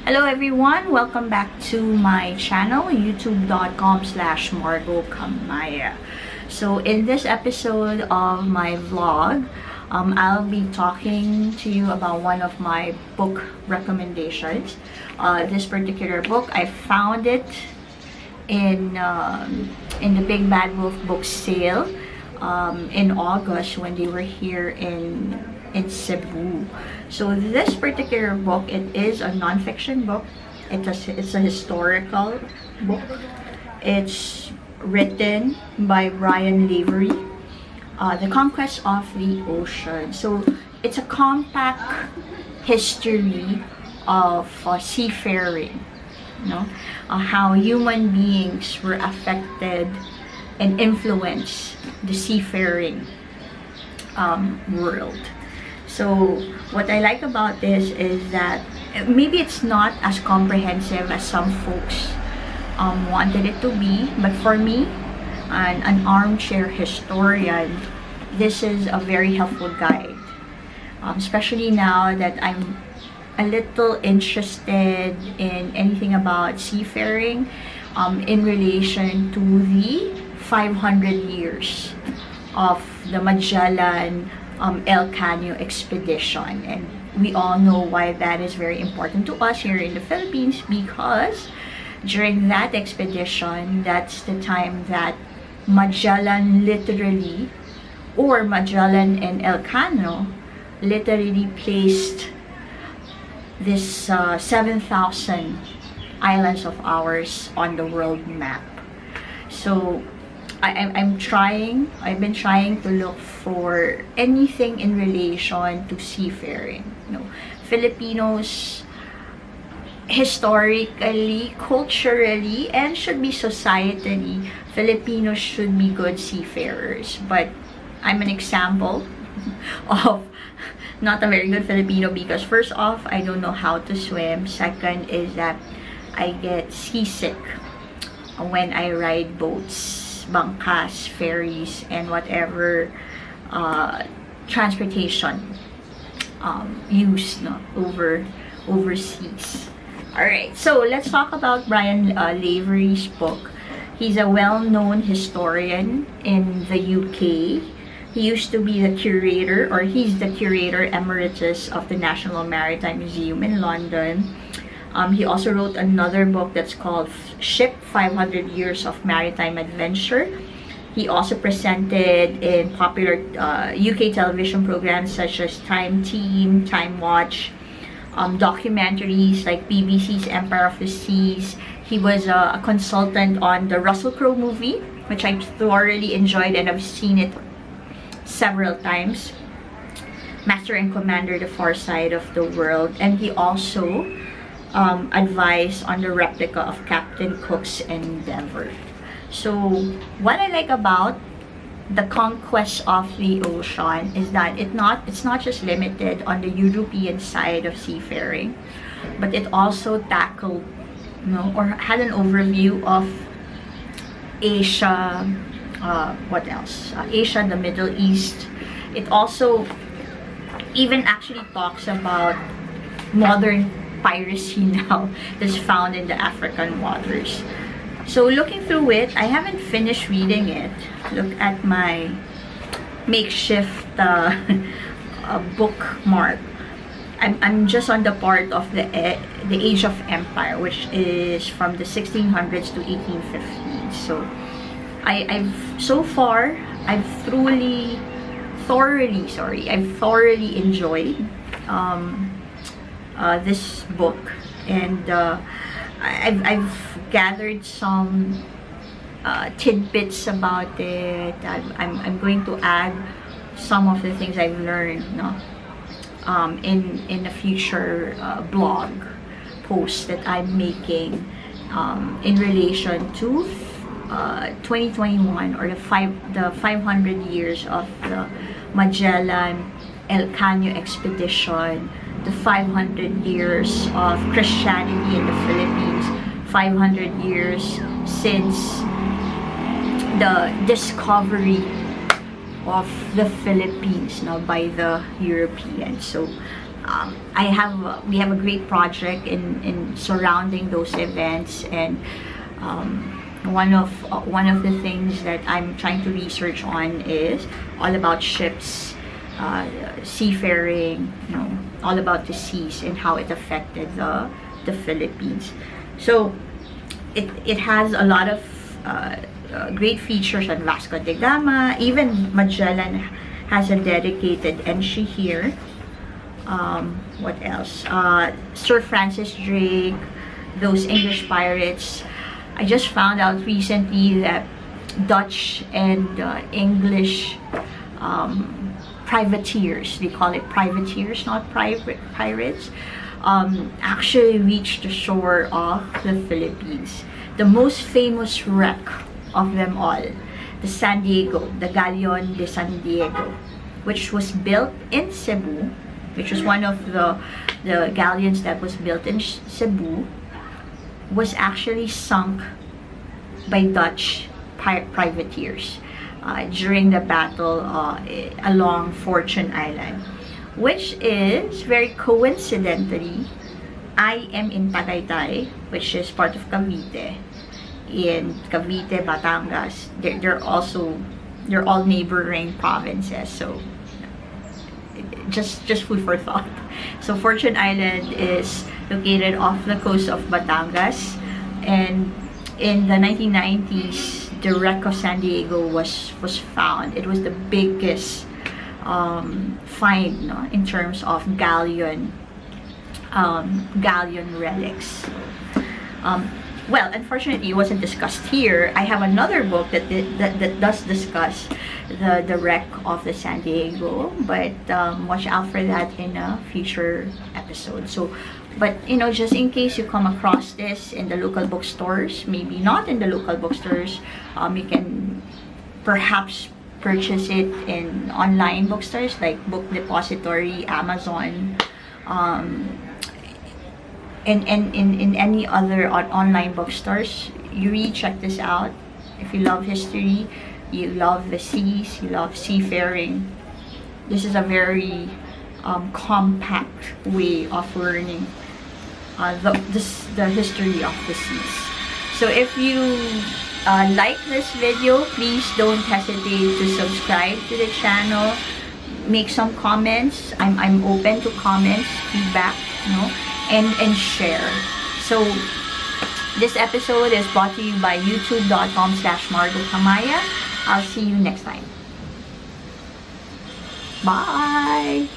Hello everyone, welcome back to my channel, youtube.com/Margo Kamaya. So in this episode of my vlog, I'll be talking to you about one of my book recommendations. This particular book, I found it in the Big Bad Wolf book sale in August when they were here in Cebu. So this particular book, it is a non-fiction book. It's a historical book. It's written by Brian Lavery, The Conquest of the Ocean. So it's a compact history of seafaring, how human beings were affected and influenced the seafaring world. So what I like about this is that maybe it's not as comprehensive as some folks wanted it to be, but for me, an armchair historian, this is a very helpful guide, especially now that I'm a little interested in anything about seafaring in relation to the 500 years of the Magellan El Canio expedition. And we all know why that is very important to us here in the Philippines, because during that expedition, that's the time that Magellan literally, or Magellan and El Canio literally placed this 7,000 islands of ours on the world map. So I've been trying to look for anything in relation to seafaring. Filipinos, historically, culturally, and should be societally, Filipinos should be good seafarers. But I'm an example of not a very good Filipino, because first off, I don't know how to swim. Second is that I get seasick when I ride boats, bangkas, ferries, and whatever transportation used overseas. Alright, so let's talk about Brian Lavery's book. He's a well-known historian in the UK. He used to be the curator, or he's the curator emeritus of the National Maritime Museum in London. He also wrote another book that's called Ship 500 Years of Maritime Adventure. He also presented in popular UK television programs such as Time Team, Time Watch, documentaries like BBC's Empire of the Seas. He was a consultant on the Russell Crowe movie, which I thoroughly enjoyed and I've seen it several times. Master and Commander, The Far Side of the World. And he also advice on the replica of Captain Cook's Endeavour. So what I like about the Conquest of the Ocean is that it's not just limited on the European side of seafaring, but it also tackled, or had an overview of Asia. What else? Asia, the Middle East. It also even actually talks about modern piracy now that's found in the African waters. So looking through it, I haven't finished reading it. Look at my makeshift bookmark. I'm just on the part of the Age of Empire, which is from the 1600s to 1815. So I've thoroughly enjoyed this book, and I've gathered some tidbits about it. I'm going to add some of the things I've learned in a future blog post that I'm making in relation to 2021, or the 500 years of the Magellan El Canio expedition, the 500 years of Christianity in the Philippines, 500 years since the discovery of the Philippines by the Europeans. So we have a great project in surrounding those events, and one of the things that I'm trying to research on is all about ships, seafaring, all about the seas and how it affected the Philippines. So it has a lot of great features on Vasco da Gama. Even Magellan has a dedicated entry here. What else? Sir Francis Drake, those English pirates. I just found out recently that Dutch and English privateers, they call it privateers, not pirates, actually reached the shore of the Philippines. The most famous wreck of them all, the San Diego, the Galleon de San Diego, which was built in Cebu, which was one of the galleons that was built in Cebu, was actually sunk by Dutch privateers during the battle along Fortune Island, which is very coincidentally, I am in Tagaytay, which is part of Cavite. In Cavite, Batangas, they're all neighboring provinces, so just food for thought. So Fortune Island is located off the coast of Batangas, and in the 1990s, the wreck of San Diego was found. It was the biggest find, no, in terms of galleon relics. Well, unfortunately, it wasn't discussed here. I have another book that does discuss the wreck of the San Diego, but watch out for that in a future episode. So, but just in case you come across this in the local bookstores, maybe not in the local bookstores, you can perhaps purchase it in online bookstores like Book Depository, Amazon, and in any other online bookstores. You really check this out. If you love history, you love the seas, you love seafaring, this is a very compact way of learning the history of the seas. So if you like this video, please don't hesitate to subscribe to the channel. Make some comments. I'm open to comments, feedback, and share. So this episode is brought to you by youtube.com/MargoCamaya. I'll see you next time. Bye!